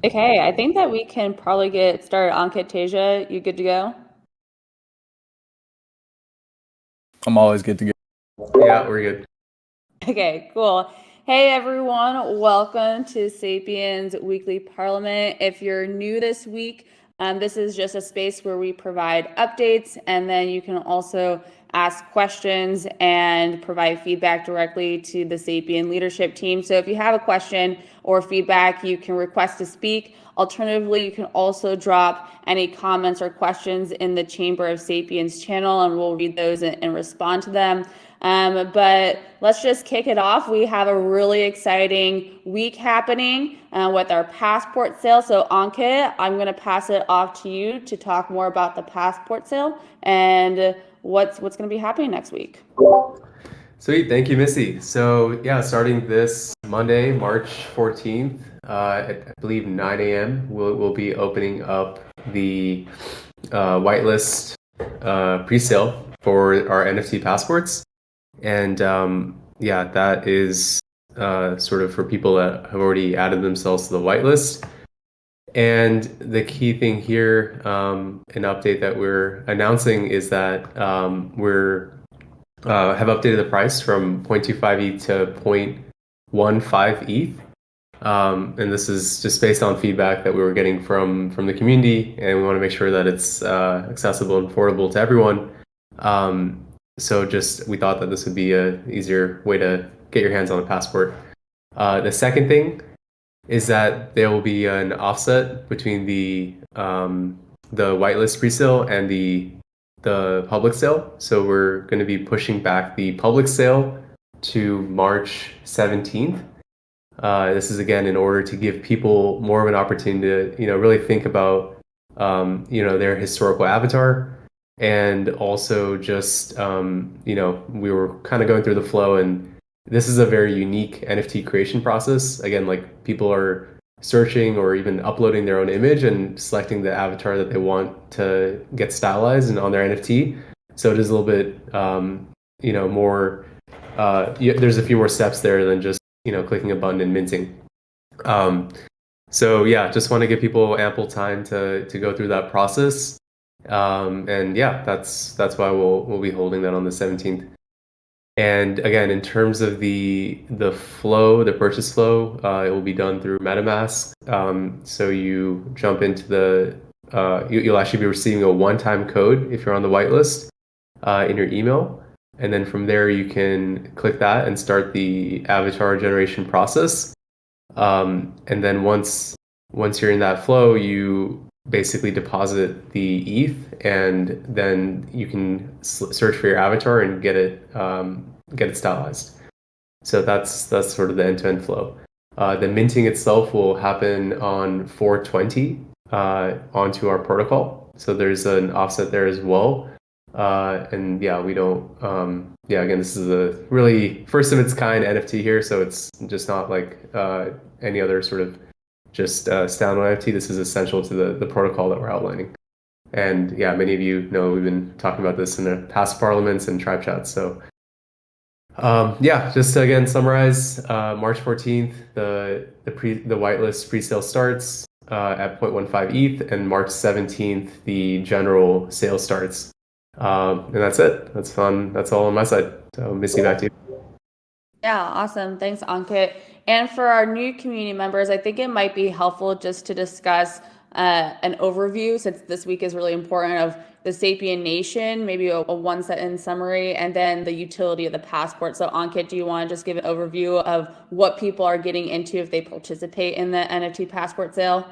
Okay, I think that we can probably get started. Ankit, Tasia, you good to go? I'm always good to go. Yeah, we're good. Okay, cool. Hey everyone, welcome to Sapiens Weekly Parliament. If you're new this week, this is just a space where we provide updates and then you can also ask questions and provide feedback directly to the Sapien leadership team. So if you have a question or feedback, you can request to speak. Alternatively, you can also drop any comments or questions in the Chamber of Sapiens channel and we'll read those and respond to them. But let's just kick it off. We have a really exciting week happening with our passport sale. So, Ankit, I'm going to pass it off to you to talk more about the passport sale and what's going to be happening next week. Sweet, thank you, Missy. So yeah, starting this Monday, March 14th, at I believe 9 a.m., we'll be opening up the whitelist pre-sale for our NFT passports. And yeah, that is sort of for people that have already added themselves to the whitelist. And the key thing here, an update that we're announcing is that we're have updated the price from 0.25 ETH to 0.15 ETH. And this is just based on feedback that we were getting from the community, and we want to make sure that it's accessible and affordable to everyone. So just we thought that this would be a easier way to get your hands on a passport. The second thing is that there will be an offset between the whitelist presale and the public sale. So we're going to be pushing back the public sale to March 17th. This is again in order to give people more of an opportunity to, really think about, their historical avatar, and also just, we were kind of going through the flow, and this is a very unique NFT creation process. Again, like people are searching or even uploading their own image and selecting the avatar that they want to get stylized and on their NFT. So it is a little bit, more. There's a few more steps there than just clicking a button and minting. Um, so yeah, just want to give people ample time to go through that process. And yeah, that's why we'll be holding that on the 17th. And again, in terms of the flow, the purchase flow, it will be done through MetaMask. So you jump into you'll actually be receiving a one-time code if you're on the whitelist in your email. And then from there, you can click that and start the avatar generation process. And then once you're in that flow, you basically deposit the ETH, and then you can search for your avatar and get it stylized. So that's sort of the end-to-end flow. The minting itself will happen on 420 onto our protocol. So there's an offset there as well. And yeah, we don't, yeah, again, this is a really first of its kind NFT here. So it's just not like any other sort of just standalone NFT. This is essential to the protocol that we're outlining. And yeah, many of you know we've been talking about this in the past parliaments and tribe chats. So yeah, just to again summarize, March 14th, the whitelist presale starts at 0.15 ETH, and March 17th, the general sale starts. And that's it. That's fun. That's all on my side. So, Missy, back to you. Yeah, awesome. Thanks, Ankit. And for our new community members, I think it might be helpful just to discuss an overview, since this week is really important, of the Sapien Nation, maybe a one sentence summary, and then the utility of the passport. So, Ankit, do you want to just give an overview of what people are getting into if they participate in the NFT passport sale?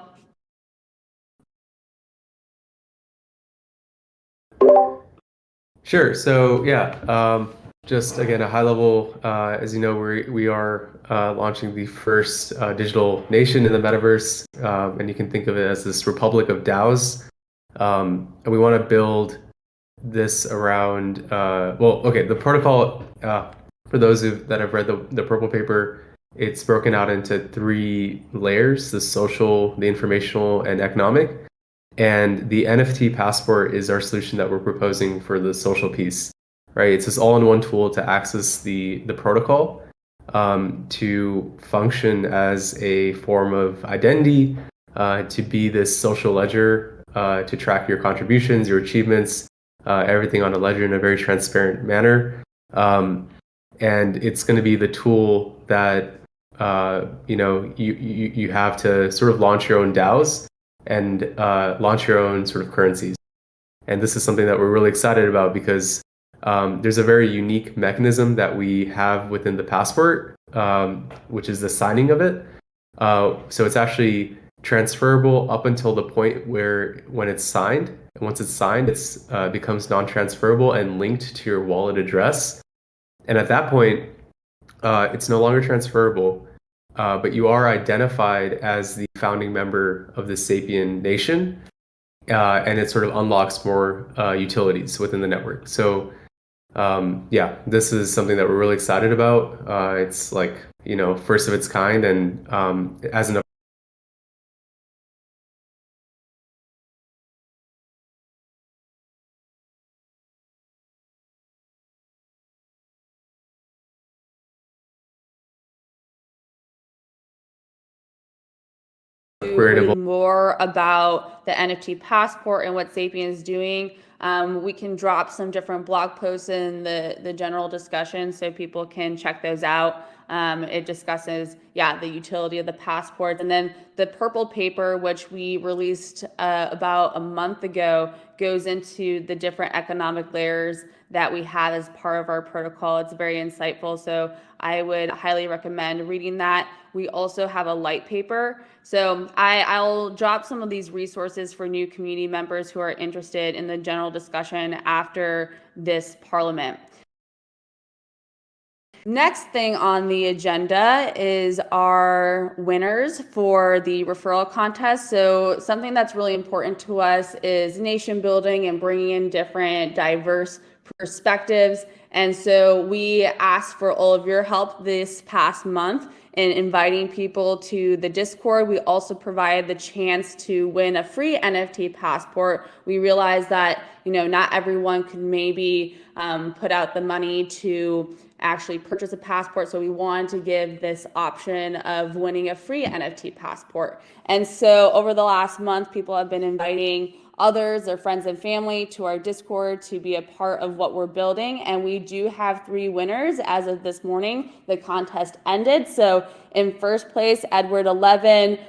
Sure. So yeah, just again a high level. As you know, we are launching the first digital nation in the metaverse, and you can think of it as this republic of DAOs. And we want to build this around. Well, okay, the protocol. For those that have read the purple paper, it's broken out into three layers: the social, the informational, and economic. And the NFT passport is our solution that we're proposing for the social piece, right? It's this all-in-one tool to access the protocol, to function as a form of identity to be this social ledger to track your contributions, your achievements, everything on a ledger in a very transparent manner. And it's going to be the tool that you have to sort of launch your own DAOs and launch your own sort of currencies. And this is something that we're really excited about because there's a very unique mechanism that we have within the passport, which is the signing of it. So it's actually transferable up until the point where when it's signed. And once it's signed, it becomes non-transferable and linked to your wallet address. And at that point, it's no longer transferable, but you are identified as the founding member of the Sapien Nation, and it sort of unlocks more utilities within the network. So yeah, this is something that we're really excited about. It's like, first of its kind, and as an read more about the NFT passport and what Sapien is doing, we can drop some different blog posts in the general discussion so people can check those out. It discusses, the utility of the passport. And then the purple paper, which we released about a month ago, goes into the different economic layers that we have as part of our protocol. It's very insightful, so I would highly recommend reading that. We also have a light paper. So I'll drop some of these resources for new community members who are interested in the general discussion after this parliament. Next thing on the agenda is our winners for the referral contest. So something that's really important to us is nation building and bringing in different diverse perspectives. And so we asked for all of your help this past month in inviting people to the Discord. We also provided the chance to win a free NFT passport. We realized that, not everyone could maybe put out the money to actually purchase a passport. So we wanted to give this option of winning a free NFT passport. And so over the last month, people have been inviting others, their friends and family, to our Discord to be a part of what we're building. And we do have 3 winners as of this morning. The contest ended. So in first place, Edward 11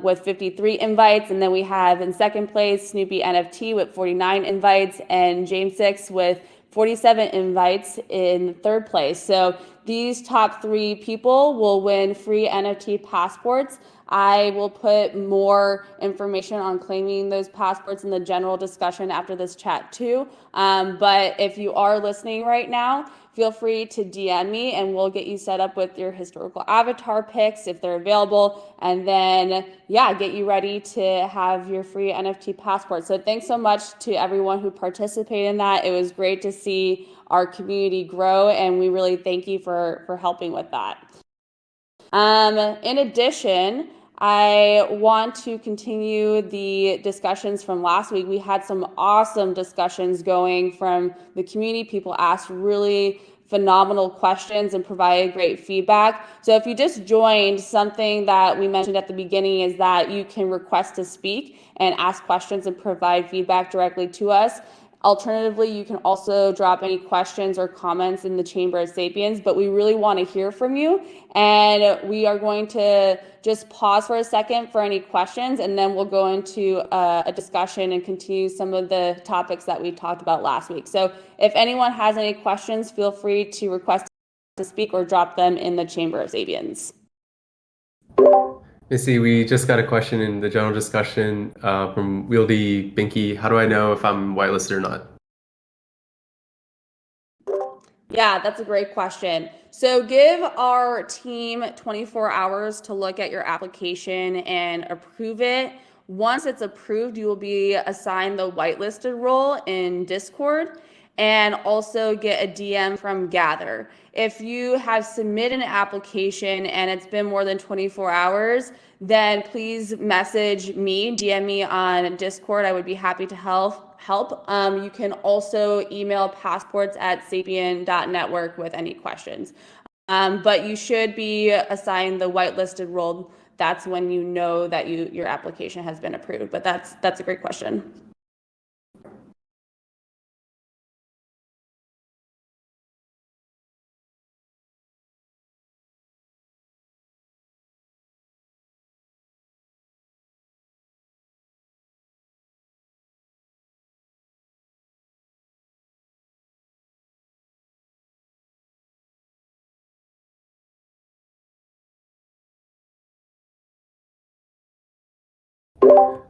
with 53 invites. And then we have in second place, Snoopy NFT with 49 invites, and James 6 with 47 invites in third place. So these top 3 people will win free NFT passports. I will put more information on claiming those passports in the general discussion after this chat too. But if you are listening right now, feel free to DM me and we'll get you set up with your historical avatar pics if they're available, and then get you ready to have your free NFT passport. So thanks so much to everyone who participated in that. It was great to see our community grow, and we really thank you for helping with that. In addition, I want to continue the discussions from last week. We had some awesome discussions going from the community. People asked really phenomenal questions and provided great feedback. So if you just joined, something that we mentioned at the beginning is that you can request to speak and ask questions and provide feedback directly to us. Alternatively, you can also drop any questions or comments in the Chamber of Sapiens, but we really want to hear from you. And we are going to just pause for a second for any questions, and then we'll go into a discussion and continue some of the topics that we talked about last week. So if anyone has any questions, feel free to request to speak or drop them in the Chamber of Sapiens. Missy, we just got a question in the general discussion from Wieldy Binky. How do I know if I'm whitelisted or not? Yeah, that's a great question. So give our team 24 hours to look at your application and approve it. Once it's approved, you will be assigned the whitelisted role in Discord and also get a DM from Gather. If you have submitted an application and it's been more than 24 hours, then please message me, DM me on Discord. I would be happy to help. You can also email passports@sapien.network with any questions. But you should be assigned the whitelisted role that's when you know that your application has been approved. But that's a great question.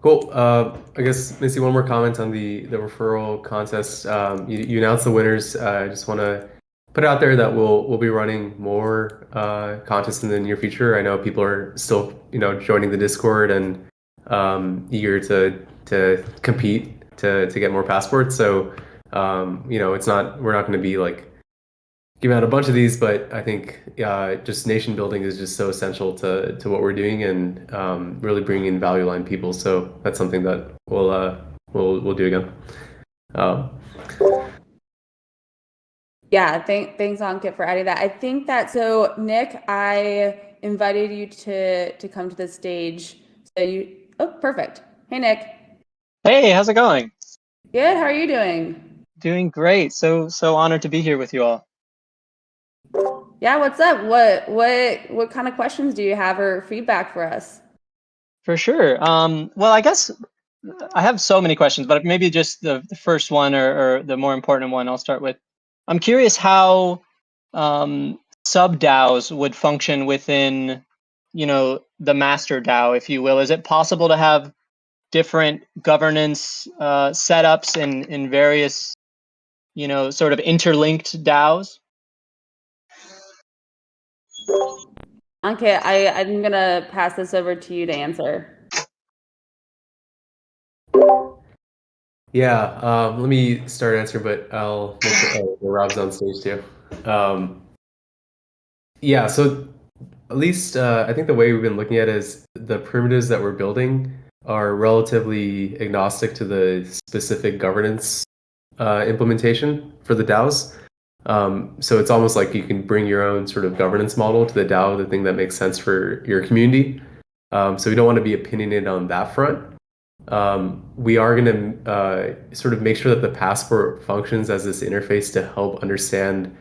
Cool. I guess, Missy, one more comment on the referral contest. You announced the winners. I just want to put it out there that we'll be running more contests in the near future. I know people are still joining the Discord and eager to compete to get more passports. So it's not we're not going to be like giving out a bunch of these, but I think just nation building is just so essential to what we're doing and really bringing in value line people. So that's something that we'll do again. Yeah, thanks Ankit for adding that. I think that so Nick, I invited you to come to the stage. So perfect. Hey Nick. Hey, how's it going? Good. How are you doing? Doing great. So honored to be here with you all. Yeah, what's up? What kind of questions do you have or feedback for us? For sure. Well, I guess I have so many questions, but maybe just the first one or the more important one I'll start with. I'm curious how sub DAOs would function within, the master DAO, if you will. Is it possible to have different governance setups in various, sort of interlinked DAOs? Okay, I'm gonna pass this over to you to answer. Yeah, let me start answering, but I'll make sure Rob's on stage too. Yeah, so at least I think the way we've been looking at it is the primitives that we're building are relatively agnostic to the specific governance implementation for the DAOs. So it's almost like you can bring your own sort of governance model to the DAO, the thing that makes sense for your community. So we don't want to be opinionated on that front. We are going to sort of make sure that the passport functions as this interface to help understand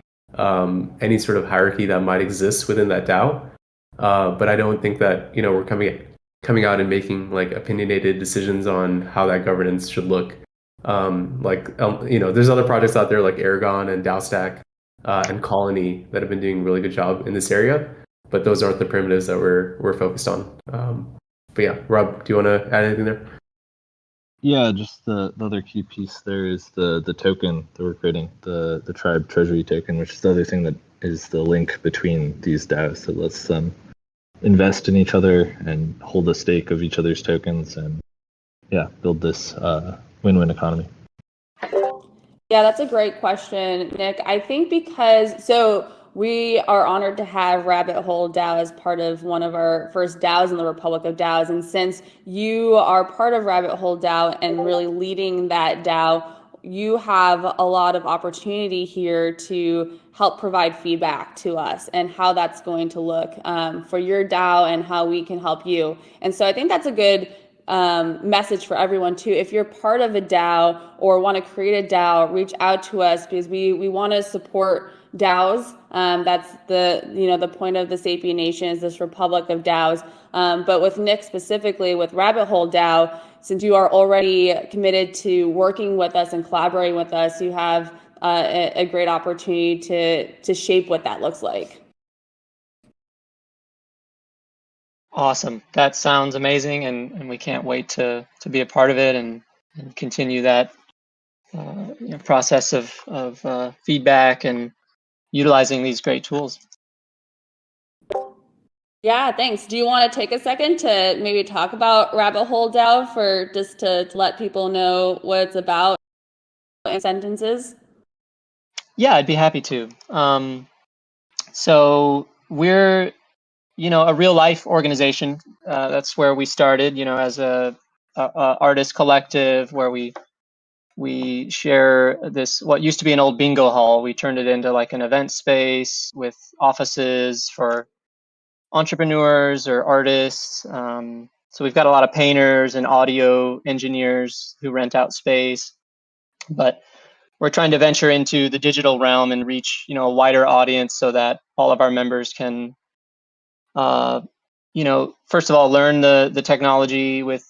any sort of hierarchy that might exist within that DAO. But I don't think that we're coming out and making like opinionated decisions on how that governance should look. There's other projects out there like Aragon and DAOstack and Colony that have been doing a really good job in this area. But those aren't the primitives that we're focused on. But yeah, Rob, do you want to add anything there? Yeah, just the other key piece there is the token that we're creating, the tribe treasury token, which is the other thing that is the link between these DAOs that lets them invest in each other and hold a stake of each other's tokens and build this win-win economy. Yeah, that's a great question, Nick. I think so we are honored to have Rabbit Hole DAO as part of one of our first DAOs in the Republic of DAOs. And since you are part of Rabbit Hole DAO and really leading that DAO, you have a lot of opportunity here to help provide feedback to us and how that's going to look for your DAO and how we can help you. And so I think that's a good message for everyone too. If you're part of a DAO or want to create a DAO, reach out to us because we want to support DAOs. That's the point of the Sapien Nation is this Republic of DAOs. But with Nick specifically, with Rabbit Hole DAO, since you are already committed to working with us and collaborating with us, you have a great opportunity to shape what that looks like. Awesome. That sounds amazing, and we can't wait to be a part of it and continue that process of feedback and utilizing these great tools. Yeah, thanks. Do you want to take a second to maybe talk about Rabbit Hole DAO for just to let people know what it's about in sentences? Yeah, I'd be happy to. So we're a real life organization. That's where we started, as a artist collective where we share this, what used to be an old bingo hall. We turned it into like an event space with offices for entrepreneurs or artists. So we've got a lot of painters and audio engineers who rent out space, but we're trying to venture into the digital realm and reach, a wider audience so that all of our members can, first of all, learn the technology with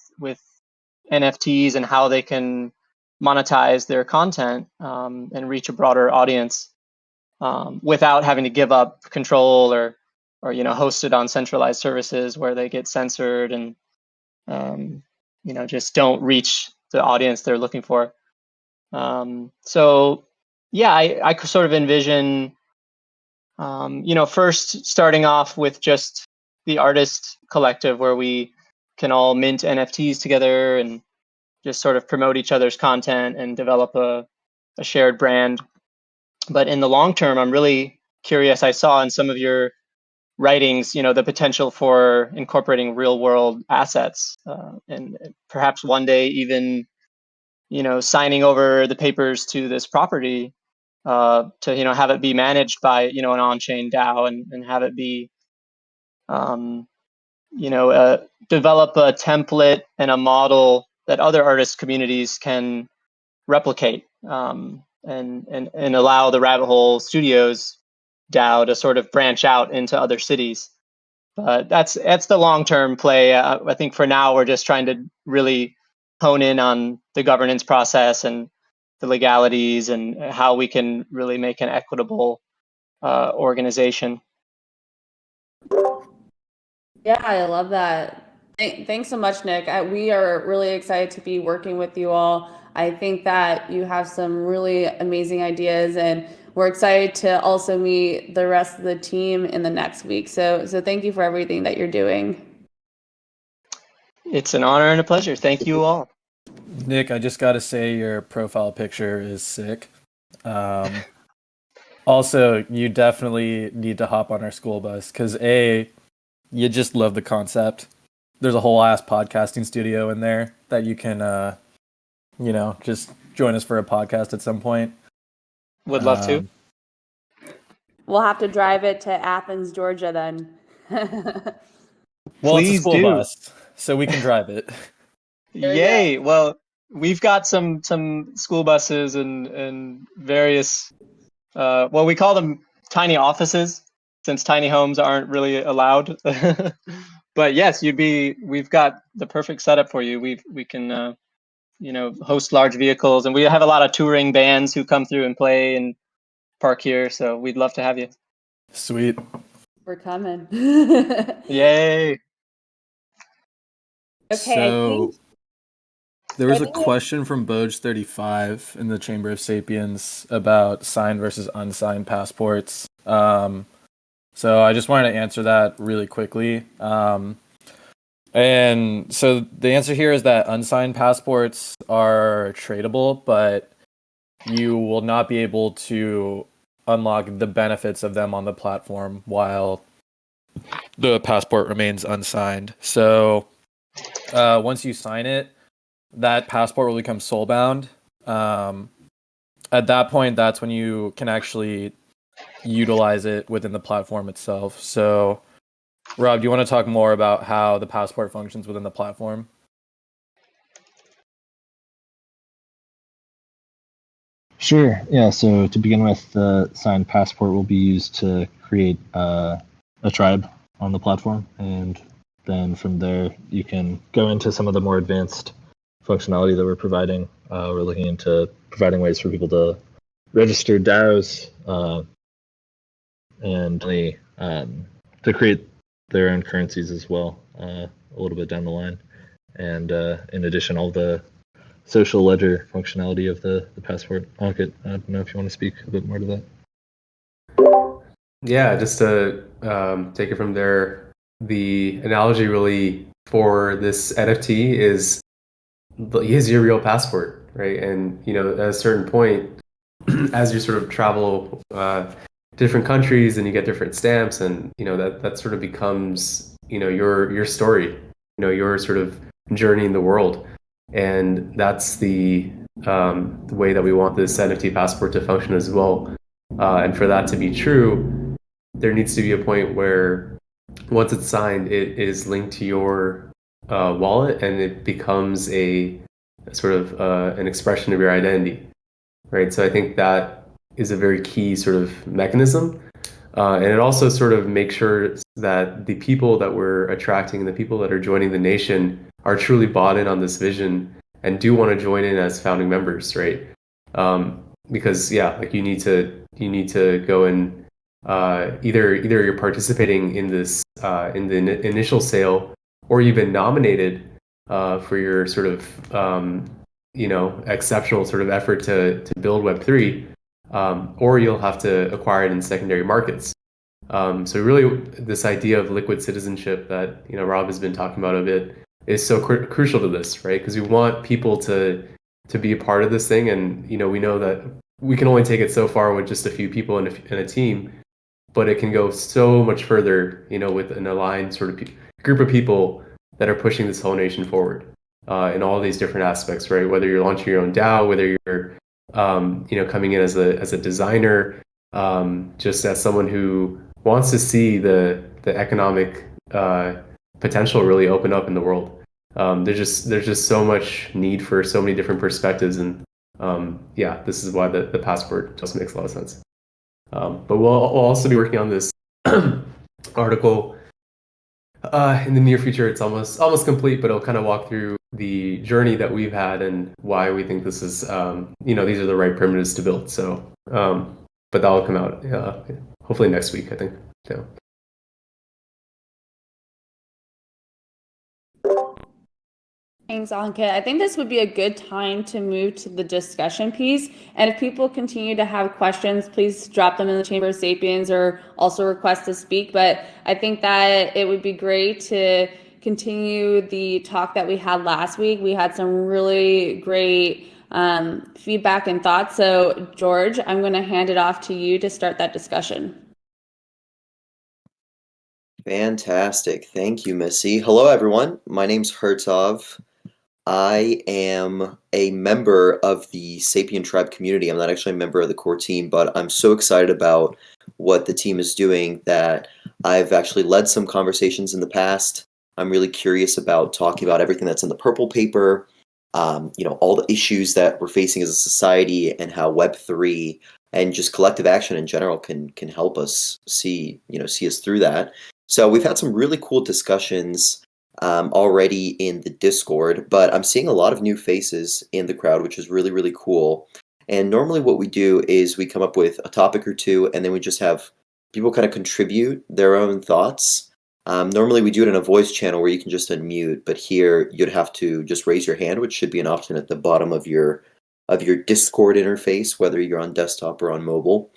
NFTs and how they can monetize their content and reach a broader audience without having to give up control or host it on centralized services where they get censored and just don't reach the audience they're looking for. So yeah, I could sort of envision, first starting off with just the artist collective where we can all mint NFTs together and just sort of promote each other's content and develop a shared brand. But in the long term, I'm really curious. I saw in some of your writings, the potential for incorporating real world assets and perhaps one day even, signing over the papers to this property to, have it be managed by, an on-chain DAO and have it be, develop a template and a model that other artist communities can replicate and allow the Rabbit Hole Studios DAO to sort of branch out into other cities. But that's the long-term play. I think for now we're just trying to really hone in on the governance process and the legalities and how we can really make an equitable organization. Yeah, I love that. Thanks so much, Nick. We are really excited to be working with you all. I think that you have some really amazing ideas, and we're excited to also meet the rest of the team in the next week. So thank you for everything that you're doing. It's an honor and a pleasure. Thank you all. Nick, I just got to say your profile picture is sick. Also, you definitely need to hop on our school bus because you just love the concept. There's a whole ass podcasting studio in there that you can, just join us for a podcast at some point. Would love to. We'll have to drive it to Athens, Georgia then. Well, it's a Please school do. bus, so we can drive it. Yay! Well, we've got some school buses and various. We call them tiny offices, since tiny homes aren't really allowed. But yes, we've got the perfect setup for you. We can host large vehicles, and we have a lot of touring bands who come through and play and park here. So we'd love to have you. Sweet. We're coming. Yay! Okay. So there was a question from Boj35 in the Chamber of Sapiens about signed versus unsigned passports. So I just wanted to answer that really quickly. And so the answer here is that unsigned passports are tradable, but you will not be able to unlock the benefits of them on the platform while the passport remains unsigned. So once you sign it, that passport will become soulbound. At that point, that's when you can actually utilize it within the platform itself. So, Rob, do you want to talk more about how the passport functions within the platform? Sure. Yeah. So to begin with, the signed passport will be used to create a tribe on the platform, and then from there you can go into some of the more advanced functionality that we're providing. We're looking into providing ways for people to register DAOs and to create their own currencies as well a little bit down the line. And in addition, all the social ledger functionality of the passport. Ankit, I don't know if you want to speak a bit more to that. Yeah, just to take it from there, the analogy really for this NFT is your real passport, right? And at a certain point, as you sort of travel different countries and you get different stamps, and that sort of becomes your story, your sort of journey in the world. And that's the way that we want this NFT passport to function as well. And for that to be true, there needs to be a point where once it's signed, it is linked to your wallet, and it becomes a sort of an expression of your identity, right? So I think that is a very key sort of mechanism. And it also sort of makes sure that the people that we're attracting, the people that are joining the nation, are truly bought in on this vision and do want to join in as founding members, right? Because yeah, like you need to go and either you're participating in this in the initial sale, or you've been nominated for your sort of exceptional sort of effort to build Web3, or you'll have to acquire it in secondary markets. So really, this idea of liquid citizenship that Rob has been talking about a bit is so crucial to this, right? Because we want people to be a part of this thing, and we know that we can only take it so far with just a few people in a team, but it can go so much further, with an aligned sort of group of people that are pushing this whole nation forward in all these different aspects, right? Whether you're launching your own DAO, whether you're coming in as a designer, just as someone who wants to see the economic potential really open up in the world. There's just so much need for so many different perspectives, and yeah, this is why the passport just makes a lot of sense. But we'll also be working on this article in the near future. It's almost complete, but it'll kind of walk through the journey that we've had and why we think this is these are the right primitives to build. So but that'll come out hopefully next week, I think. Yeah. Thanks, Ankit. I think this would be a good time to move to the discussion piece. And if people continue to have questions, please drop them in the Chamber of Sapiens or also request to speak. But I think that it would be great to continue the talk that we had last week. We had some really great feedback and thoughts. So, George, I'm going to hand it off to you to start that discussion. Fantastic. Thank you, Missy. Hello, everyone. My name's Hertov. I am a member of the Sapien Tribe community. I'm not actually a member of the core team, but I'm so excited about what the team is doing that I've actually led some conversations in the past. I'm really curious about talking about everything that's in the purple paper, all the issues that we're facing as a society and how Web3 and just collective action in general can help us see us through that. So we've had some really cool discussions already in the Discord, but I'm seeing a lot of new faces in the crowd, which is really, really cool. And normally what we do is we come up with a topic or two, and then we just have people kind of contribute their own thoughts. Normally we do it in a voice channel where you can just unmute, but here you'd have to just raise your hand, which should be an option at the bottom of your Discord interface, whether you're on desktop or on mobile.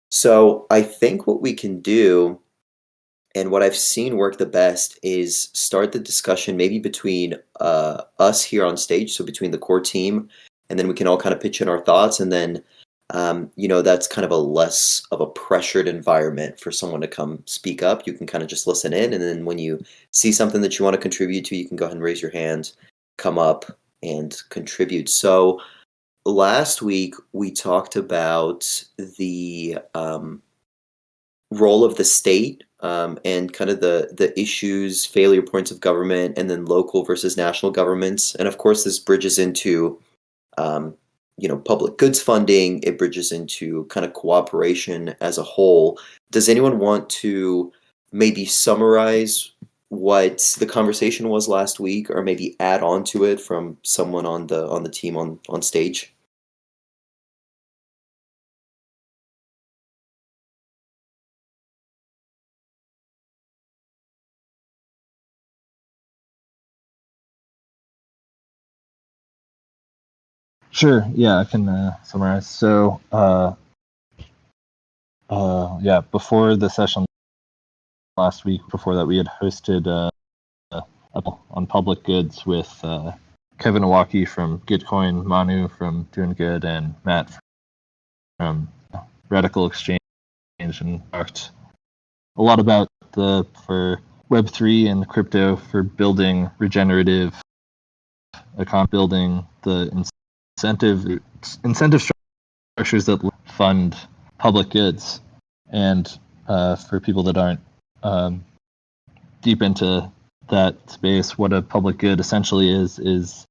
So I think what we can do, and what I've seen work the best, is start the discussion maybe between us here on stage, so between the core team, and then we can all kind of pitch in our thoughts, and then that's kind of a less of a pressured environment for someone to come speak up. You can kind of just listen in, and then when you see something that you want to contribute to, you can go ahead and raise your hand, come up, and contribute. So last week we talked about the role of the state and kind of the issues, failure points of government, and then local versus national governments. And of course, this bridges into public goods funding. It bridges into kind of cooperation as a whole. Does anyone want to maybe summarize what the conversation was last week, or maybe add on to it from someone on the team on stage? Sure. Yeah, I can summarize. So, before the session last week, before that, we had hosted on public goods with Kevin Iwaki from Gitcoin, Manu from Doing Good, and Matt from Radical Exchange, and talked a lot about for Web3 and crypto for building regenerative economy, building the incentive structures that fund public goods, and for people that aren't deep into that space, what a public good essentially is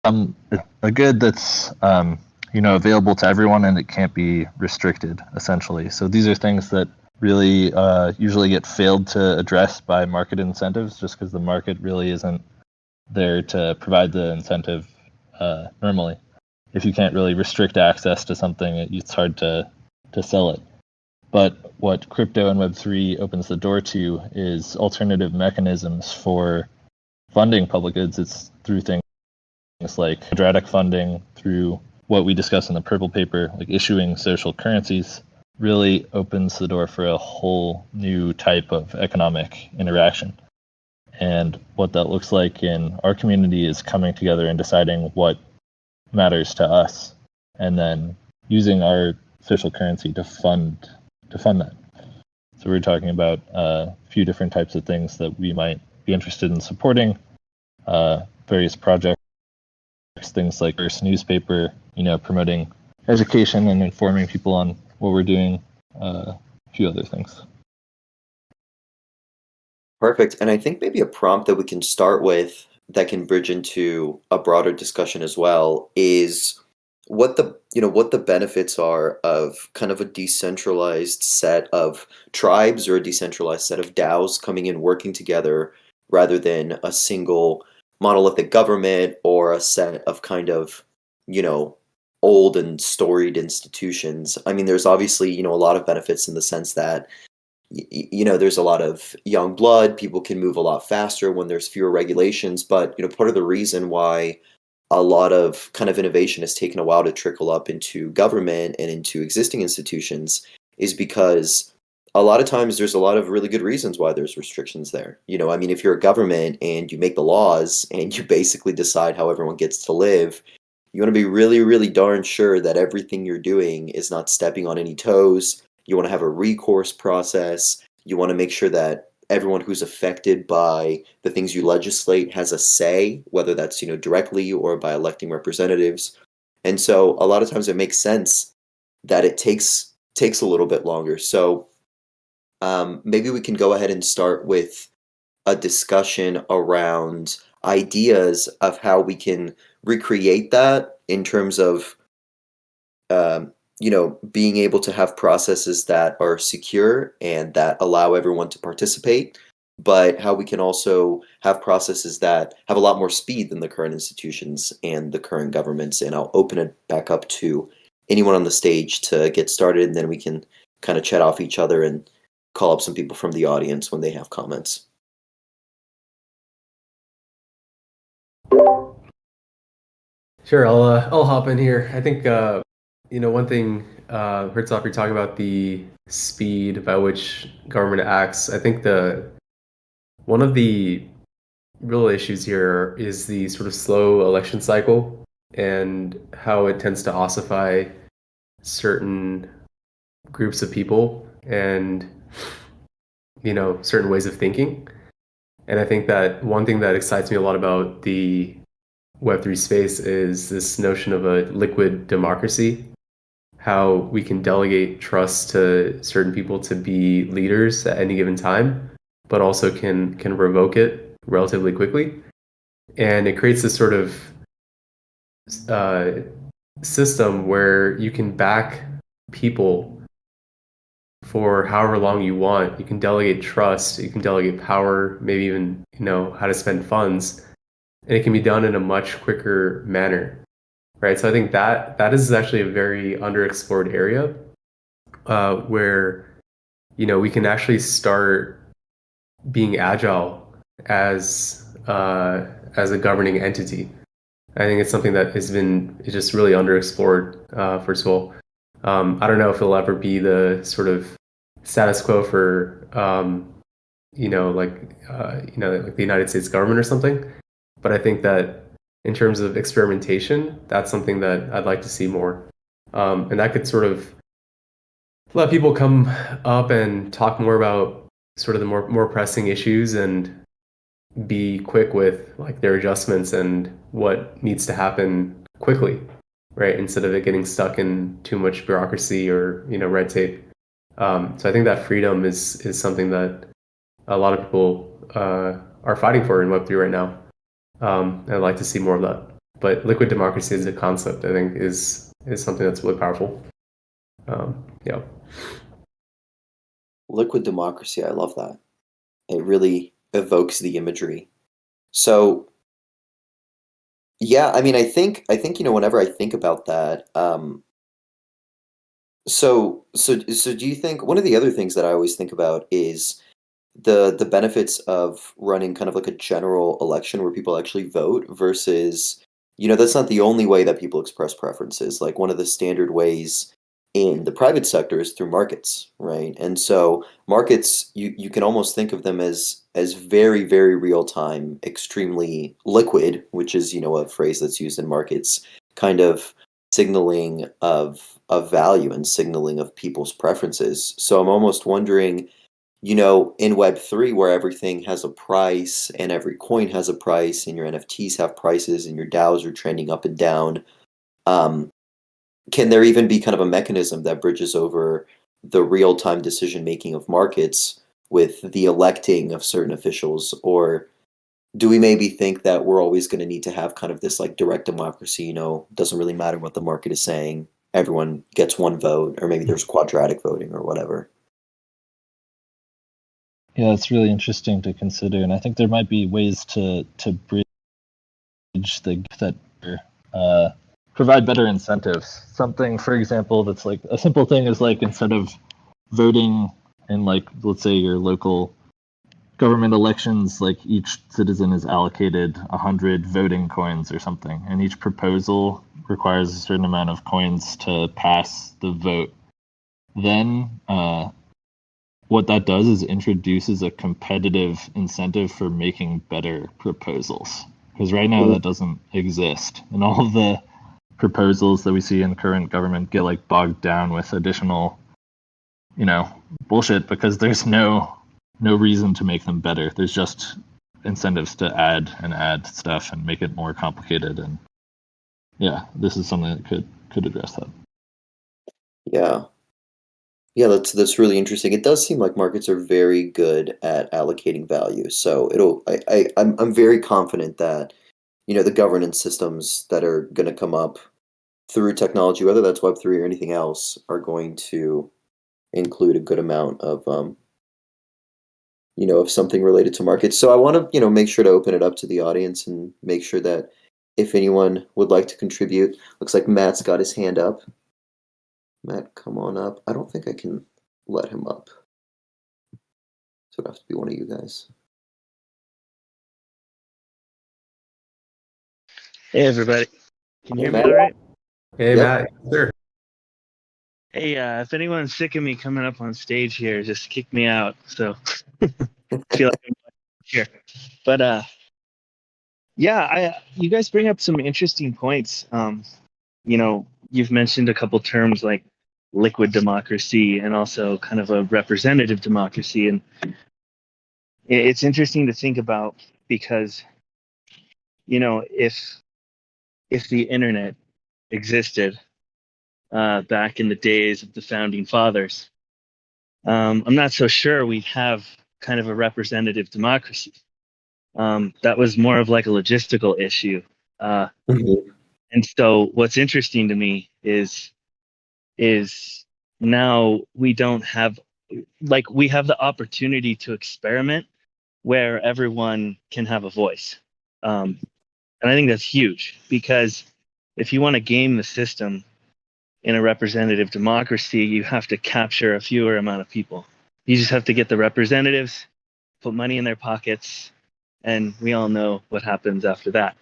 a good that's available to everyone, and it can't be restricted essentially. So these are things that really usually get failed to address by market incentives, just because the market really isn't there to provide the incentive normally. If you can't really restrict access to something, it's hard to sell it. But what crypto and Web3 opens the door to is alternative mechanisms for funding public goods. It's through things like quadratic funding, through what we discuss in the purple paper, like issuing social currencies, really opens the door for a whole new type of economic interaction. And what that looks like in our community is coming together and deciding what matters to us, and then using our social currency to fund that. So we're talking about a few different types of things that we might be interested in supporting, various projects, things like Earth's newspaper, promoting education and informing people on what we're doing, a few other things. Perfect. And I think maybe a prompt that we can start with that can bridge into a broader discussion as well is what the benefits are of kind of a decentralized set of tribes or a decentralized set of DAOs coming in working together rather than a single monolithic government or a set of kind of old and storied institutions. I mean, there's obviously a lot of benefits in the sense that there's a lot of young blood, people can move a lot faster when there's fewer regulations, but part of the reason why a lot of kind of innovation has taken a while to trickle up into government and into existing institutions is because a lot of times there's a lot of really good reasons why there's restrictions there. I mean, if you're a government and you make the laws and you basically decide how everyone gets to live, you want to be really, really darn sure that everything you're doing is not stepping on any toes. You want to have a recourse process. You want to make sure that everyone who's affected by the things you legislate has a say, whether that's directly or by electing representatives. And so a lot of times it makes sense that it takes a little bit longer. So maybe we can go ahead and start with a discussion around ideas of how we can recreate that in terms of being able to have processes that are secure and that allow everyone to participate, but how we can also have processes that have a lot more speed than the current institutions and the current governments. And I'll open it back up to anyone on the stage to get started, and then we can kind of chat off each other and call up some people from the audience when they have comments. Sure, I'll hop in here. I think one thing, Herzog, you're talking about the speed by which government acts. I think one of the real issues here is the sort of slow election cycle and how it tends to ossify certain groups of people and certain ways of thinking. And I think that one thing that excites me a lot about the Web3 space is this notion of a liquid democracy, how we can delegate trust to certain people to be leaders at any given time, but also can revoke it relatively quickly. And it creates this sort of system where you can back people for however long you want. You can delegate trust, you can delegate power, maybe even how to spend funds, and it can be done in a much quicker manner, right? So I think that is actually a very underexplored area where we can actually start being agile as a governing entity. I think it's something that is just really underexplored, first of all. I don't know if it'll ever be the sort of status quo for like the United States government or something, but I think that in terms of experimentation, that's something that I'd like to see more, and that could sort of let people come up and talk more about sort of the more pressing issues and be quick with like their adjustments and what needs to happen quickly, right? Instead of it getting stuck in too much bureaucracy or red tape. So I think that freedom is something that a lot of people are fighting for in Web3 right now. And I'd like to see more of that. But liquid democracy as a concept, I think, is something that's really powerful. Yeah. Liquid democracy, I love that. It really evokes the imagery. So, yeah, I mean, I think, whenever I think about that, so do you think one of the other things that I always think about is the benefits of running kind of like a general election where people actually vote versus, that's not the only way that people express preferences. Like one of the standard ways in the private sector is through markets, right? And so markets, you can almost think of them as very, very real time, extremely liquid, which is, a phrase that's used in markets, kind of signaling of value and signaling of people's preferences. So I'm almost wondering, in Web3, where everything has a price and every coin has a price and your NFTs have prices and your DAOs are trending up and down, um, can there even be kind of a mechanism that bridges over the real-time decision-making of markets with the electing of certain officials? Or do we maybe think that we're always going to need to have kind of this like direct democracy, doesn't really matter what the market is saying, everyone gets one vote, or maybe there's quadratic voting or whatever? Yeah, it's really interesting to consider, and I think there might be ways to bridge that provide better incentives. Something, for example, that's like a simple thing is like instead of voting in like let's say your local government elections, like each citizen is allocated 100 voting coins or something, and each proposal requires a certain amount of coins to pass the vote. Then what that does is introduces a competitive incentive for making better proposals. Because right now that doesn't exist. And all of the proposals that we see in current government get like bogged down with additional, bullshit because there's no reason to make them better. There's just incentives to add stuff and make it more complicated. And yeah, this is something that could address that. Yeah. Yeah, that's really interesting. It does seem like markets are very good at allocating value. So I'm very confident that, the governance systems that are going to come up through technology, whether that's Web3 or anything else, are going to include a good amount of something related to markets. So I want to, make sure to open it up to the audience and make sure that if anyone would like to contribute, looks like Matt's got his hand up. Matt, come on up. I don't think I can let him up. So it'll have to be one of you guys. Hey everybody, can you Hey, hear me Matt. all right? Hey, Yep. Matt. Sure. Hey, if anyone's sick of me coming up on stage here, just kick me out. So I feel like I'm here. But yeah, you guys bring up some interesting points. You've mentioned a couple terms like liquid democracy and also kind of a representative democracy, and it's interesting to think about because if the internet existed back in the days of the founding fathers. I'm not so sure we'd have kind of a representative democracy. That was more of like a logistical issue. Uh, Mhm. and so what's interesting to me is now we don't have like we have the opportunity to experiment where everyone can have a voice. And I think that's huge because if you want to game the system in a representative democracy, you have to capture a fewer amount of people. You just have to get the representatives, put money in their pockets, and we all know what happens after that.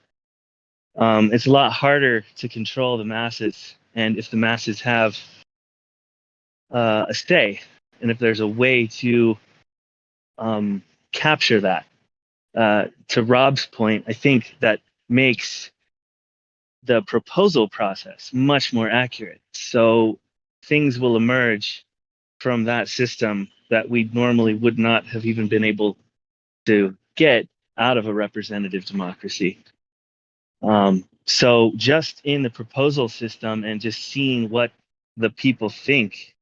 It's a lot harder to control the masses, and if the masses have a say, and if there's a way to capture that, to Rob's point, I think that makes the proposal process much more accurate. So things will emerge from that system that we normally would not have even been able to get out of a representative democracy. So just in the proposal system and just seeing what the people think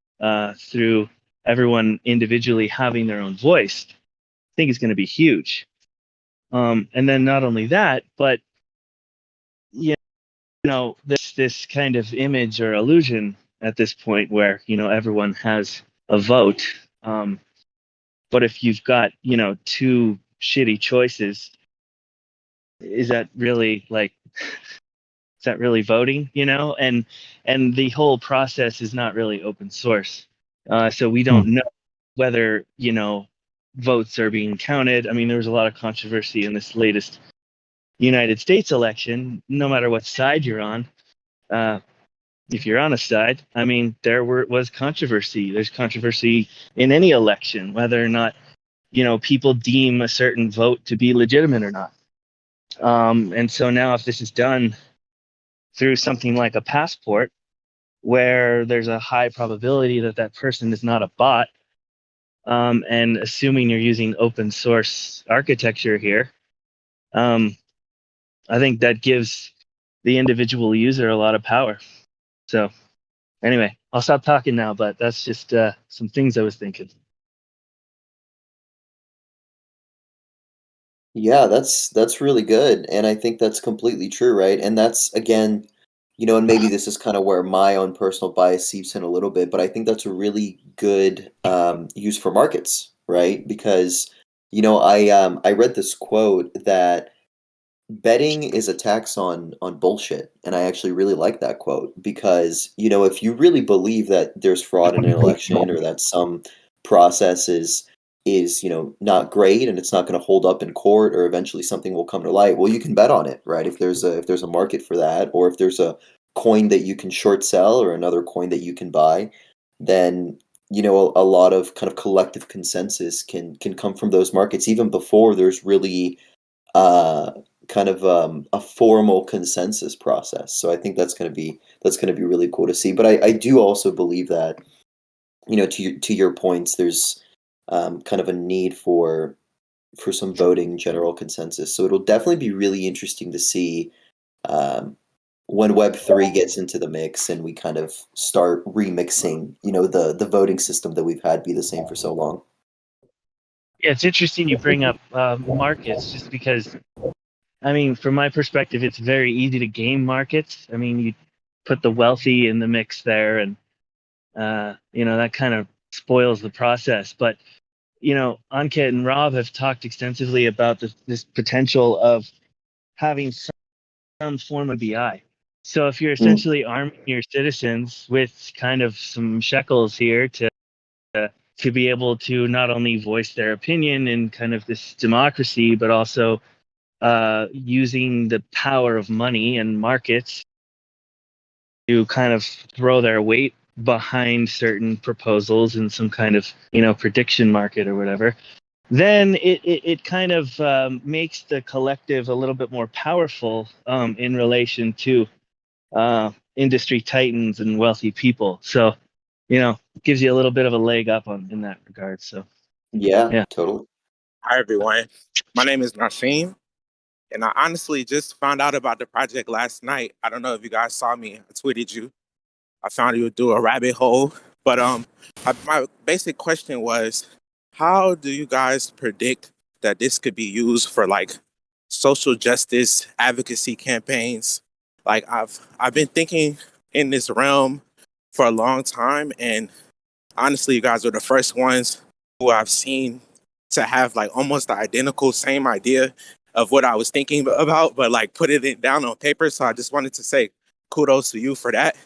through everyone individually having their own voice, think is going to be huge. And then not only that, but you this kind of image or illusion at this point where everyone has a vote. But if you've got two shitty choices, is that really voting? And the whole process is not really open source, so we don't know whether votes are being counted. I mean, there was a lot of controversy in this latest United States election. No matter what side you're on, if you're on a side, I mean, was controversy. There's controversy in any election, whether or not people deem a certain vote to be legitimate or not. And so now, if this is done through something like a passport, where there's a high probability that that person is not a bot, and assuming you're using open source architecture here, I think that gives the individual user a lot of power. So anyway, I'll stop talking now, but that's just some things I was thinking. Yeah, that's really good, and I think that's completely true, right? And that's again, and maybe this is kind of where my own personal bias seeps in a little bit, but I think that's a really good use for markets, right? Because I read this quote that betting is a tax on bullshit, and I actually really like that quote because if you really believe that there's fraud in an election or that some process is not great and it's not going to hold up in court or eventually something will come to light, well, you can bet on it, right? If there's a market for that, or if there's a coin that you can short sell or another coin that you can buy, then a lot of kind of collective consensus can come from those markets even before there's really uh kind of a formal consensus process. So I think that's gonna be really cool to see. But I do also believe that to your points, there's kind of a need for some voting general consensus. So it'll definitely be really interesting to see when Web3 gets into the mix and we kind of start remixing, the voting system that we've had be the same for so long. Yeah, it's interesting you bring up markets, just because, I mean, from my perspective, it's very easy to game markets. I mean, you put the wealthy in the mix there, and that kind of spoils the process. But Ankit and Rob have talked extensively about this potential of having some form of BI. So if you're essentially arming your citizens with kind of some shekels here to be able to not only voice their opinion in kind of this democracy, but also using the power of money and markets to kind of throw their weight behind certain proposals in some kind of prediction market or whatever, then it kind of makes the collective a little bit more powerful in relation to industry titans and wealthy people. So gives you a little bit of a leg up in that regard. So Yeah, totally. Hi, everyone. My name is Naseem, and I honestly just found out about the project last night. I don't know if you guys saw me. I tweeted you. I found you through a rabbit hole. But my basic question was, how do you guys predict that this could be used for like social justice advocacy campaigns? Like I've been thinking in this realm for a long time, and honestly, you guys are the first ones who I've seen to have like almost the identical same idea of what I was thinking about, but like put it down on paper. So I just wanted to say kudos to you for that.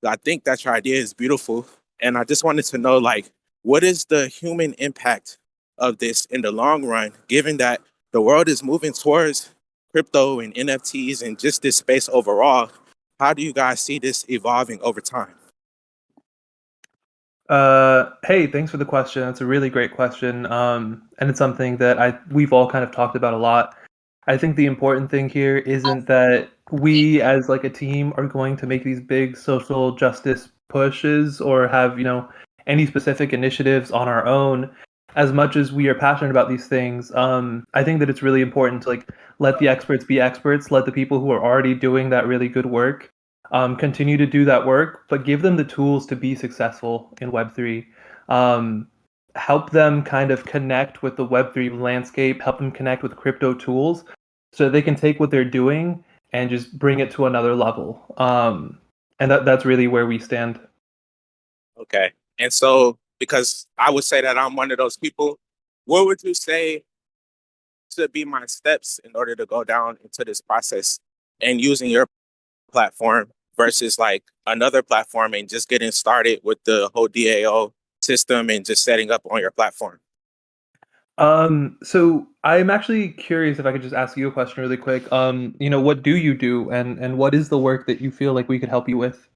I think that your idea is beautiful. And I just wanted to know, like, what is the human impact of this in the long run, given that the world is moving towards crypto and NFTs and just this space overall? How do you guys see this evolving over time? Hey, thanks for the question. That's a really great question. And it's something that we've all kind of talked about a lot. I think the important thing here isn't that we as like a team are going to make these big social justice pushes or have, any specific initiatives on our own. As much as we are passionate about these things, I think that it's really important to like let the experts be experts, let the people who are already doing that really good work continue to do that work, but give them the tools to be successful in Web3. Um, help them kind of connect with the Web3 landscape, help them connect with crypto tools so that they can take what they're doing and just bring it to another level. And that's really where we stand. Okay. And so, because I would say that I'm one of those people, what would you say should be my steps in order to go down into this process and using your platform versus like another platform and just getting started with the whole DAO system and just setting up on your platform? So I'm actually curious if I could just ask you a question really quick. What do you do, and what is the work that you feel like we could help you with?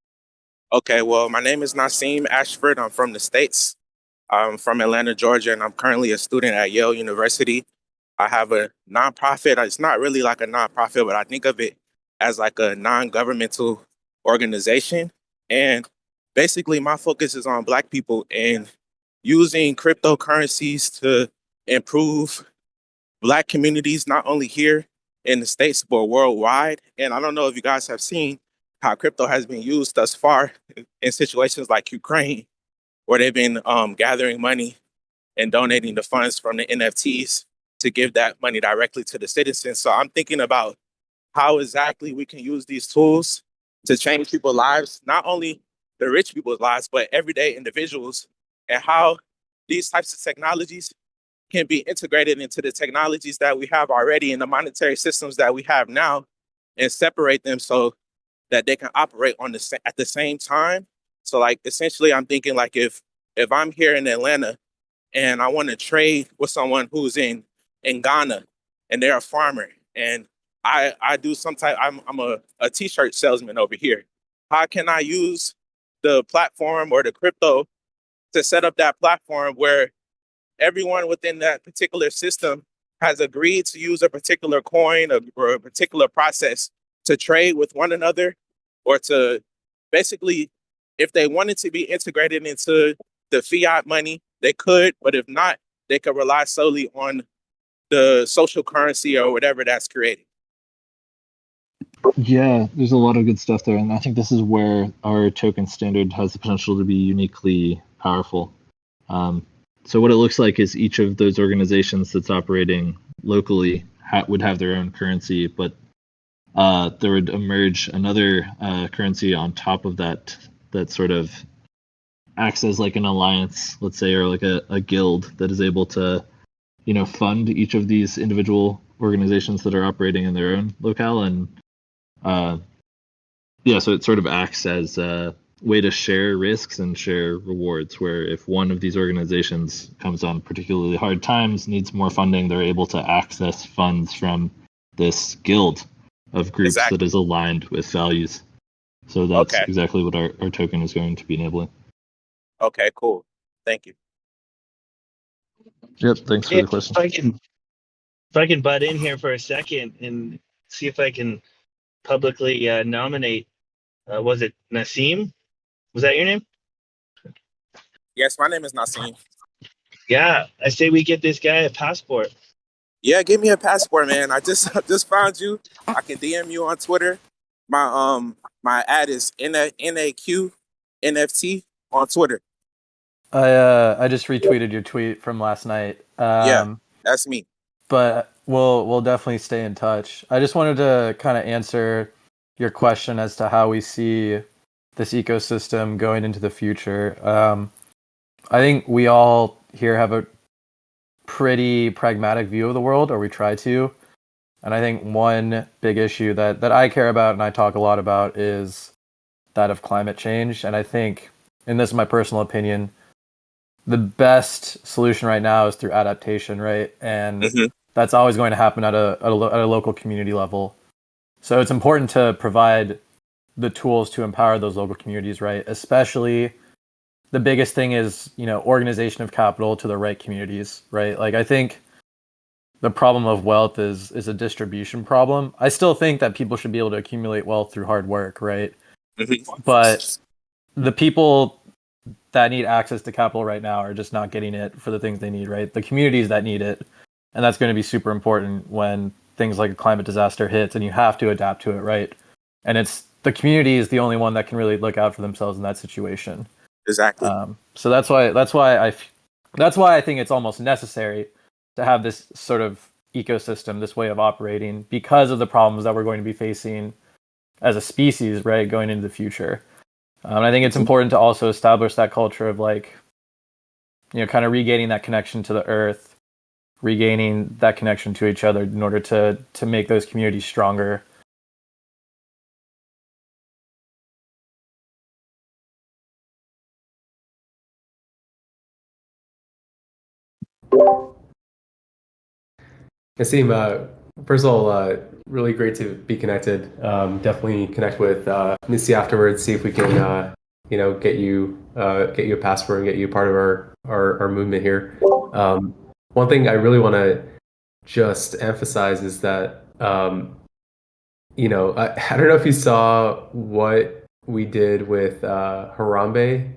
Okay, well, my name is Nasim Ashford. I'm from the States. I'm from Atlanta, Georgia, and I'm currently a student at Yale University. I have a nonprofit. It's not really like a nonprofit, but I think of it as like a non-governmental organization. And basically, my focus is on Black people and using cryptocurrencies to improve Black communities, not only here in the States, but worldwide. And I don't know if you guys have seen how crypto has been used thus far in situations like Ukraine, where they've been gathering money and donating the funds from the NFTs to give that money directly to the citizens. So I'm thinking about how exactly we can use these tools to change people's lives, not only the rich people's lives, but everyday individuals, and how these types of technologies can be integrated into the technologies that we have already in the monetary systems that we have now and separate them so that they can operate on at the same time. So like essentially I'm thinking like if I'm here in Atlanta and I want to trade with someone who's in Ghana and they're a farmer and I do some type I'm a t-shirt salesman over here. How can I use the platform or the crypto to set up that platform where everyone within that particular system has agreed to use a particular coin or a particular process to trade with one another, or to basically, if they wanted to be integrated into the fiat money, they could, but if not, they could rely solely on the social currency or whatever that's created. Yeah, there's a lot of good stuff there, and I think this is where our token standard has the potential to be uniquely powerful. So what it looks like is each of those organizations that's operating locally would have their own currency, but there would emerge another currency on top of that sort of acts as like an alliance, let's say, or like a guild that is able to, fund each of these individual organizations that are operating in their own locale. And so it sort of acts as a way to share risks and share rewards, where if one of these organizations comes on particularly hard times, needs more funding, they're able to access funds from this guild of groups Exactly. that is aligned with values. So that's exactly what our token is going to be enabling. Okay, cool. Thank you. Yep, thanks for the question. If I can butt in here for a second and see if I can publicly nominate, was it Nasim? Was that your name? Yes, my name is Nasim. Yeah, I say we get this guy a passport. Yeah, give me a passport, man. I just found you. I can DM you on Twitter. My ad is NAQ NFT on Twitter. I just retweeted your tweet from last night. Yeah, that's me. But we'll definitely stay in touch. I just wanted to kind of answer your question as to how we see this ecosystem going into the future. I think we all here have a pretty pragmatic view of the world, or we try to. And I think one big issue that I care about and I talk a lot about is that of climate change. And I think, and this is my personal opinion, the best solution right now is through adaptation, right? And that's always going to happen at a local community level. So it's important to provide the tools to empower those local communities, right? Especially the biggest thing is, organization of capital to the right communities, right? Like I think the problem of wealth is a distribution problem. I still think that people should be able to accumulate wealth through hard work, right? But the people that need access to capital right now are just not getting it for the things they need, right? The communities that need it. And that's going to be super important when things like a climate disaster hits and you have to adapt to it, right? And it's the community is the only one that can really look out for themselves in that situation. Exactly. So that's why That's why I think it's almost necessary to have this sort of ecosystem, this way of operating, because of the problems that we're going to be facing as a species, right, going into the future. I think it's important to also establish that culture of like, kind of regaining that connection to the earth, regaining that connection to each other in order to make those communities stronger. Nassim, first of all, really great to be connected. Definitely connect with Missy afterwards. See if we can, get you a passport and get you part of our movement here. One thing I really want to just emphasize is that, I don't know if you saw what we did with Harambe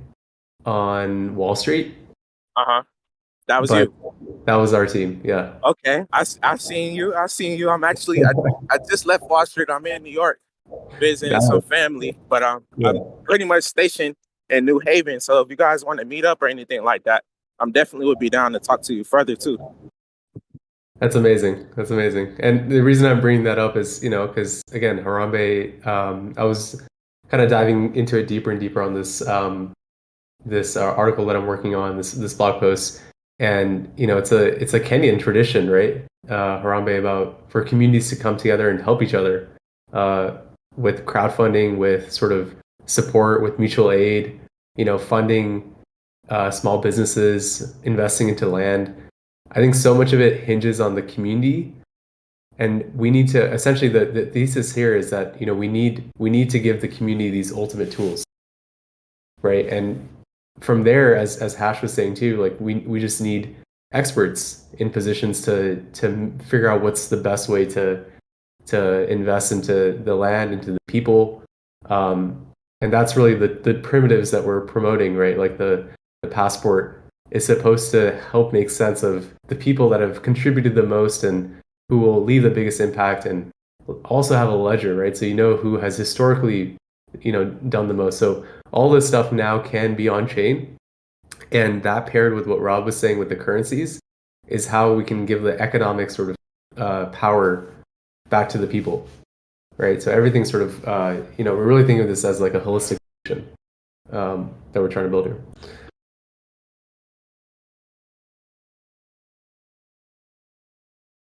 on Wall Street. That was But you. that was our team. Yeah. Okay, I seen you. I'm actually I just left Wall Street. I'm in New York visiting some family, but I'm pretty much stationed in New Haven. So if you guys want to meet up or anything like that, I'm definitely would be down to talk to you further too. That's amazing. That's amazing. And the reason I'm bringing that up is, because again, Harambe, I was kind of diving into it deeper and deeper on this article that I'm working on, this blog post, and it's a Kenyan tradition, right? Harambe, about for communities to come together and help each other, with crowdfunding, with sort of support, with mutual aid, funding small businesses, investing into land. I think so much of it hinges on the community, and we need to essentially the thesis here is that we need to give the community these ultimate tools, right? And from there, as Hash was saying too, like we just need experts in positions to figure out what's the best way to invest into the land, into the people, and that's really the primitives that we're promoting, right? Like the passport is supposed to help make sense of the people that have contributed the most and who will leave the biggest impact, and also have a ledger, right? So who has historically done the most. So all this stuff now can be on chain, and that paired with what Rob was saying with the currencies is how we can give the economic sort of power back to the people, right? So everything sort of we're really thinking of this as like a holistic solution that we're trying to build here.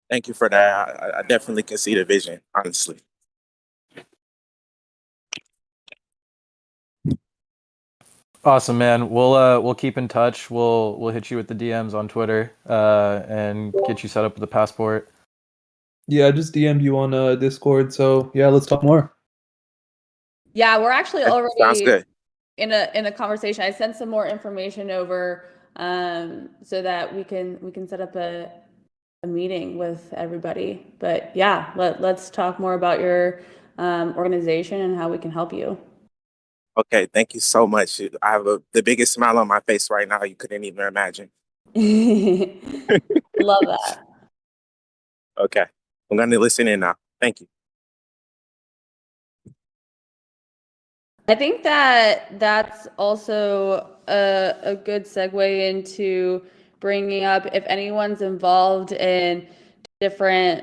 Thank you for that. I definitely can see the vision, honestly. Awesome, man. We'll keep in touch. We'll hit you with the DMs on Twitter and get you set up with the passport. Yeah, I just DM'd you on Discord, so yeah, let's talk more. Yeah, we're actually Sounds already good. in a conversation. I sent some more information over so that we can set up a meeting with everybody. But yeah, let's talk more about your organization and how we can help you. Okay, thank you so much. I have the biggest smile on my face right now. You couldn't even imagine. Love that. Okay, I'm going to listen in now. Thank you. I think that that's also a good segue into bringing up if anyone's involved in different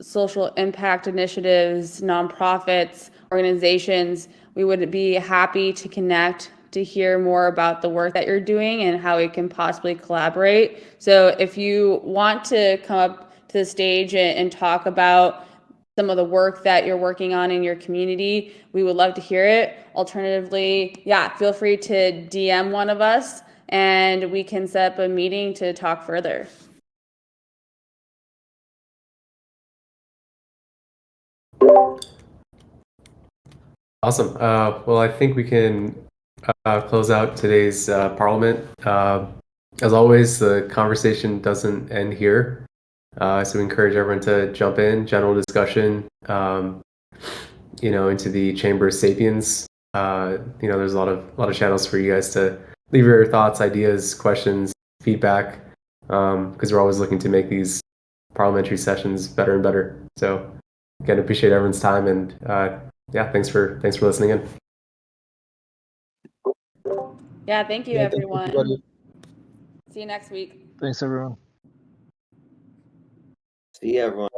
social impact initiatives, nonprofits, organizations, we would be happy to connect to hear more about the work that you're doing and how we can possibly collaborate. So if you want to come up to the stage and talk about some of the work that you're working on in your community, we would love to hear it. Alternatively, yeah, feel free to DM one of us and we can set up a meeting to talk further. Awesome. Well, I think we can close out today's Parliament. As always, the conversation doesn't end here. So we encourage everyone to jump in, general discussion, into the Chamber of Sapiens. There's a lot of channels for you guys to leave your thoughts, ideas, questions, feedback, because we're always looking to make these parliamentary sessions better and better. So again, appreciate everyone's time, and thanks for listening in. Yeah, thank you, everyone. See you next week. Thanks, everyone. See you, everyone.